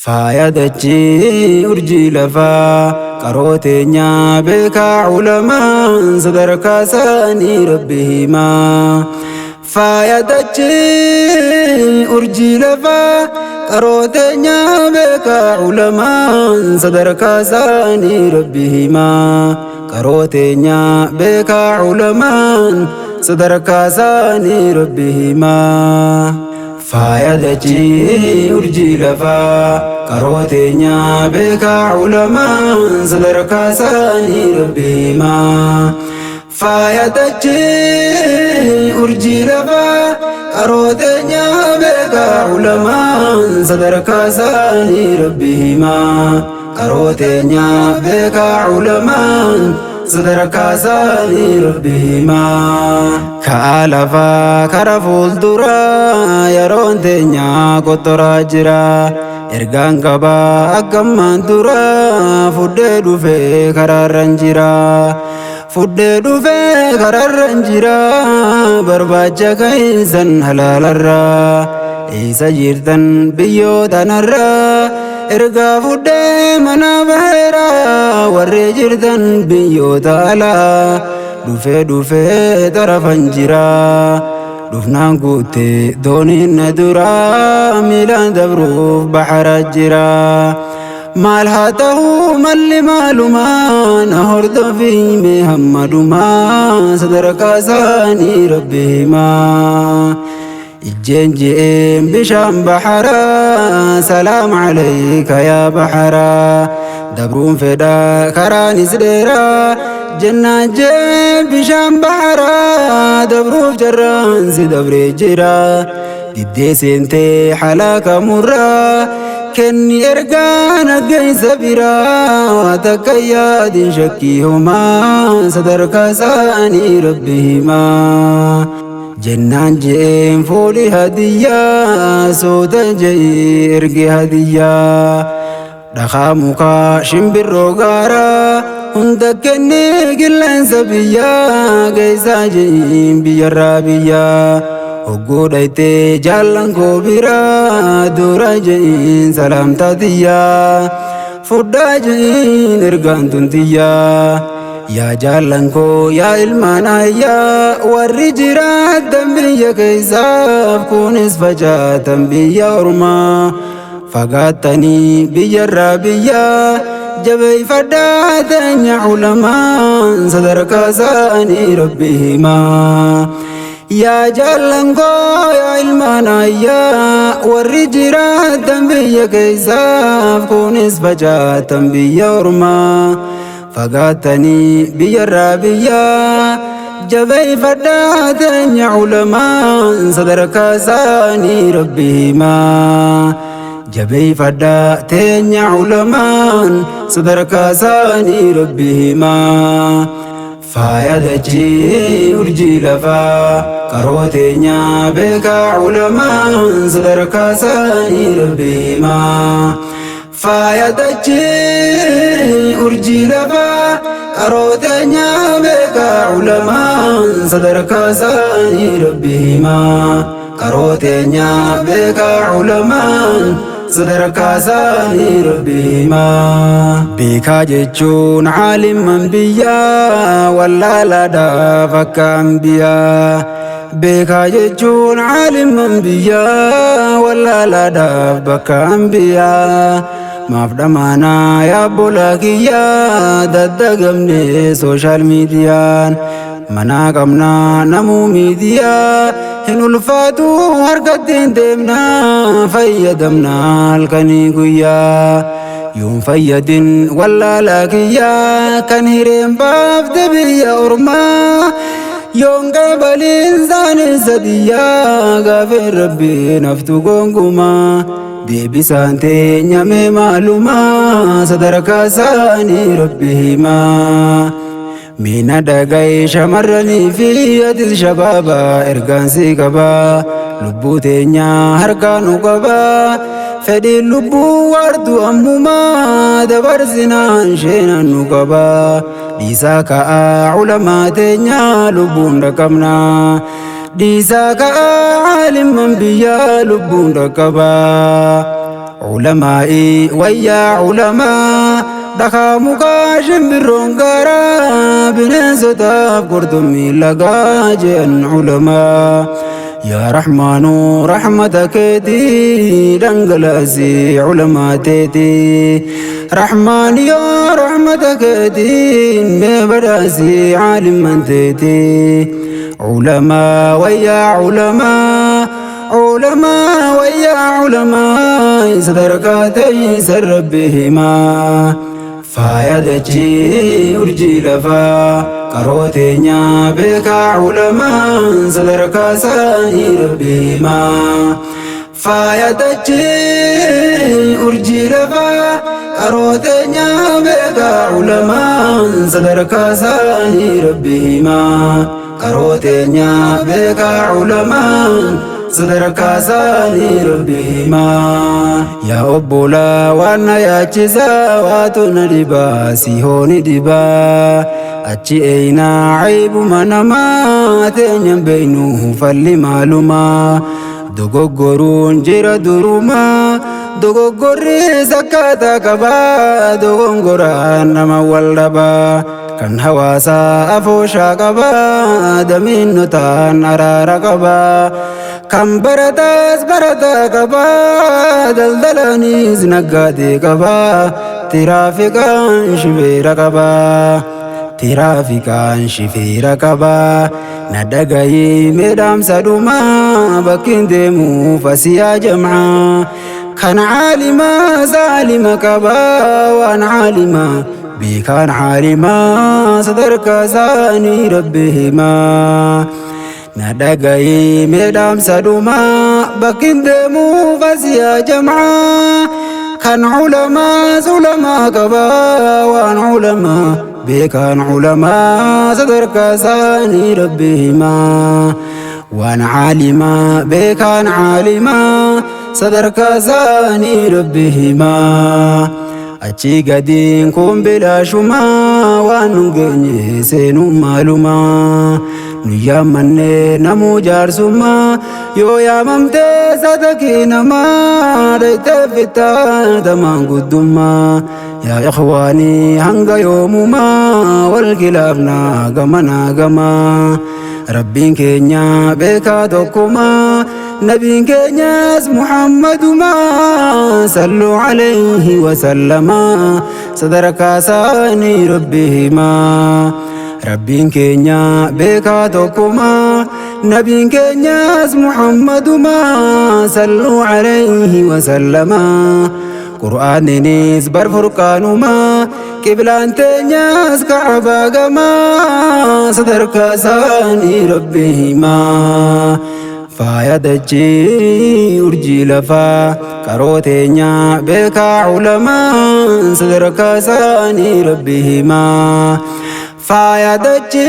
faayadachi urjii lafaa qarooteenya beekaa ulamaan sadarkaa isaanii rabbi himaa. faayadachi urjii lafaa qarooteenya beekaa ulamaan sadarkaa isaanii rabbi himaa. qarooteenya beekaa ulamaan sadarkaa isaanii rabbi himaa. faayadachi urjii lafaa qarooteenya beekaa ulamaan sadarkaa isaanii rabbi himaa. faayadachi urjii lafaa qarooteenya beekaa ulamaan sadarkaa isaanii rabbi himaa. qarooteenya beekaa ulamaan sadarkaa isaanii rabbi himaa. ka'aa lafaa kara fuulduraa yeroon teenya qottoraa jira. ergaan qabaa akkammaan duraa fuudhee dhufee karaarran jira. fuudhee dhufee karaarran jira. barbaacha keessan halaalarraa eessa jirtan biyyootanarraa. ergaa fuudhee mana baheera warree jirtan biyyoota alaa. dhufee tarafan jira. dhufnaan guuttee dooniin na duraa miilaan dabruuf bahara jira. maal haa ta'uu malli maalumaa na hordofii mee hammadumaa sadarkaa isaanii rabbi himaa. ijjeen je'een bishaan baharaa salaam alayka yaa baharaa. dabruun fedhaa karaanis dheeraa jennaan jee bishaan baharaa. dabruuf jarraan si dabree jira. diddee seentee halaakamurraa kenni ergaa naggeessa biraa. waa takka yaadin shakkii homaa sadarkaa isaanii rabbi himaa. jennaan je'een fuudhi hadiyyaa soota je'ee erge hadiyyaa. dhakaa mukaa shimbirroo gaaraa hunda kennee qilleensa biyyaa. geessaa je'iin biyyarraa biyyaa. hogguu dhaytee jaallan koo biraa dura je'iin salaamtaa tiyyaa. fudhaa je'iin ergaan tun tiyyaa. yaa jaallan koo yaa ilmaan ayyaa. warri jiraatan biyya keessaaf kunis facaatan biyya ormaa. fagaattanii biyyarraa biyyaa jabeeffadhaa teenya ulamaan sadarkaa isaanii rabbi himaa. yaa jaallan koo yaa ilmaan ayyaa. warri jiraatan biyya keessaaf kunis facaatan biyya ormaa. fagaattanii biyyarraa biyyaa jabeeffadhaa teenya ulamaan sadarkaa isaanii rabbi himaa. jabeeffadhaa teenya ulamaan sadarkaa isaanii rabbi himaa. faayadachi urjii lafaa qarooteenya beekaa ulamaan sadarkaa isaanii rabbi himaa. faayadachi urjii lafaa qarooteenya beekaa ulamaan sadarkaa isaanii rabbi himaa. qarooteenya beekaa ulamaan sadarkaa isaanii rabbi himaa. beekaa jechuun caalimman biyyaa wallaalaadhaaf akka anbiyaa. beekaa jechuun caalimman biyyaa wallaalaadhaaf bakka anbiyaa. maaf dhamaanaa yaa bolaa kiyyaa daddagamnee sooshaal miidiyaan. manaa qabnaa namuu miidiyaa hin ulfaatu harkattiin deemnaa. fayyadamnaa halkanii guyyaa yoon fayyadin wallaalaa kiyyaa. kan hireen baafte biyya ormaa yoon qabaliin isaanii sadiyyaa. gaafeen rabbii naftu gongumaa deebisaan teenya mee maalumaa sadarkaa isaanii rabbi himaa. miina dhagaye shamarranii fi atis shabaabaa ergaan si qabaa. lubbuu teenya harkaa nu qabaa. fedhiin lubbuu waartu ammumaa dabarsinaan sheenan nu qabaa. dhiisaa ka'aa ulamaa teenya lubbuun dhaqqabnaa. dhiisaa ka'aa caalimman biyyaa lubbuun dhaqqabaa. علمائي ويا علماء دخامك شمبرون قرا بنزتا قردمي لقاجن علماء يا رحمن رحمتك دي دنگلازي علماتي رحمن يا رحمتك دي مبرازي عالم تيتي علماء ويا علماء علماء ويا علماء صدركاتي سر بهما فايدتي أرجي لفا كروتينيا بك علماء صدرك ساني ربهما فايدتي أرجي لفا كروتينيا بك علماء صدرك ساني ربهما كروتينيا بك علماء صدرك ساني ربهما يا أبولا وانا يا جزا واتنا دبا سيهوني دبا أتشي اينا عيب منما تنين بينه فالي معلوما دوغوغورون جيرا دروما دوغوغوري زكاة كبا دوغوغوران نما والدبا كان حواسا أفوشا كبا دمين نتان أرارا كبا كم برتا كبا دلدلاني زنقاتي كبا ترافقان شفيرا كبا ترافقان شفيرا كبا ندقاي مدام سدوما بكين ديمو فسيا جمعا كان عالما زالما كبا وان عالما بكان عالما صدرك زاني ربهما ندقاي مدام سدوما بكين ديمو فسيا جمعا كان علما سلما كبا وان علما بكان علما صدرك زاني ربهما وان عالما بكان عالما صدرك زاني ربهما أتشي قدين كون بلا شما وانو سينو معلوما نيا من نمو جارسما يو يا ممتي صدقي نما ريت فتا دمان قدما يا إخواني هنگا يومما والكلابنا غمنا غما ربين كينيا بكا دوكما نبي كينياس محمد ما صلوا عليه وسلم صدرك ساني ربهما ربين كينيا بكا دوكما نبي كينياس محمد ما صلوا عليه وسلم قرآن نيس برفرقانما قبلان تنياس كعبا غما صدرك ساني ربهما فايدتي أرجي لفا كروتينيا بك علماء صدرك ساني ربهما فايدتي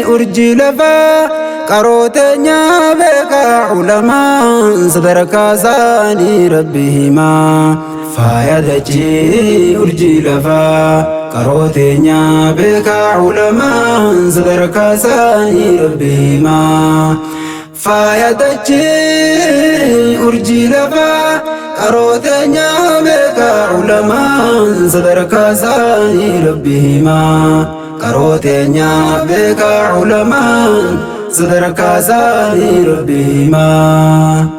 أرجي لفا كروتينيا بك علماء صدرك ساني ربهما فايدتي أرجي لفا كروتينيا بك علماء صدرك ساني ربهما فايدتي أرجي لفا كروتينيا بك علماء صدرك ساني ربهما كروتينيا بك علماء صدرك ساني ربهما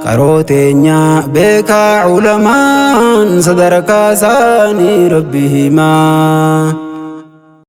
كروتينيا بك علماء صدرك ساني ربهما